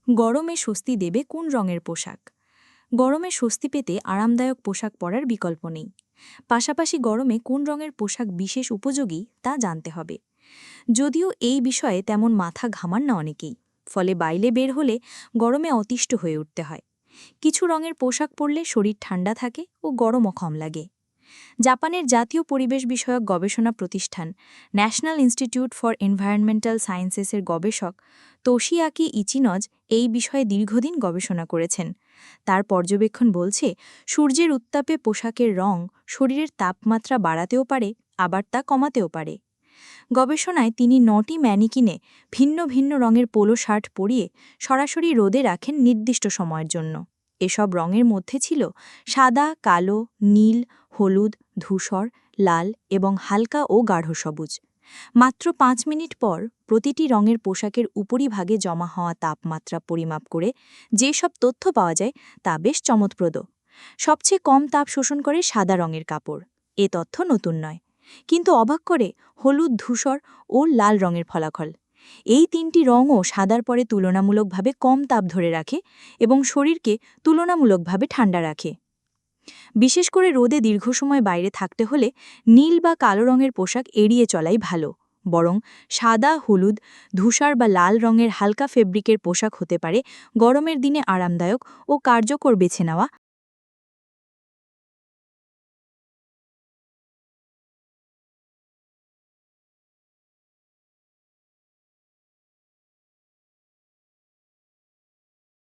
গরমে স্বস্তি দেবে কোন রঙের পোশাক? গরমে স্বস্তি পেতে আরামদায়ক পোশাক পরার বিকল্প নেই। পাশাপাশি গরমে কোন রঙের পোশাক বিশেষ উপযোগী তা জানতে হবে। যদিও এই বিষয়ে তেমন মাথা ঘামান না অনেকেই, ফলে বাইরে বের হলে গরমে অতিষ্ঠ হয়ে উঠতে হয়। কিছু রঙের পোশাক পরলে শরীর ঠান্ডা থাকে ও গরমও কম লাগে। জাপানের জাতীয় পরিবেশ বিষয়ক গবেষণা প্রতিষ্ঠান ন্যাশনাল ইনস্টিটিউট ফর এনভায়রনমেন্টাল সায়েন্সেসের গবেষক তোশিয়াকি ইচিনজ এই বিষয়ে দীর্ঘদিন গবেষণা করেছেন। তার পর্যবেক্ষণ বলছে, সূর্যের উত্তাপে পোশাকের রং শরীরের তাপমাত্রা বাড়াতেও পারে, আবার তা কমাতেও পারে। গবেষণায় তিনি ৯টি ম্যানিকিনে ভিন্ন ভিন্ন রঙের পোলো শার্ট পরিয়ে সরাসরি রোদে রাখেন নির্দিষ্ট সময়ের জন্য। এসব রঙের মধ্যে ছিল সাদা, কালো, নীল, হলুদ, ধূসর, লাল এবং হালকা ও গাঢ় সবুজ। মাত্র ৫ মিনিট পর প্রতিটি রঙের পোশাকের উপরিভাগে জমা হওয়া তাপমাত্রা পরিমাপ করে যেসব তথ্য পাওয়া যায় তা বেশ চমৎপ্রদ। সবচেয়ে কম তাপ শোষণ করে সাদা রঙের কাপড়। এ তথ্য নতুন নয়, কিন্তু অবাক করে হলুদ, ধূসর ও লাল রঙের ফলাফল। এই তিনটি রঙও সাদার পরে তুলনামূলকভাবে কম তাপ ধরে রাখে এবং শরীরকে তুলনামূলকভাবে ঠান্ডা রাখে। বিশেষ করে রোদে দীর্ঘ সময় বাইরে থাকতে হলে নীল বা কালো রঙের পোশাক এড়িয়ে চলাই ভালো। বরং সাদা, হলুদ, ধূসর বা লাল রঙের হালকা ফেব্রিকের পোশাক হতে পারে গরমের দিনে আরামদায়ক ও কার্যকর বেছে নেওয়া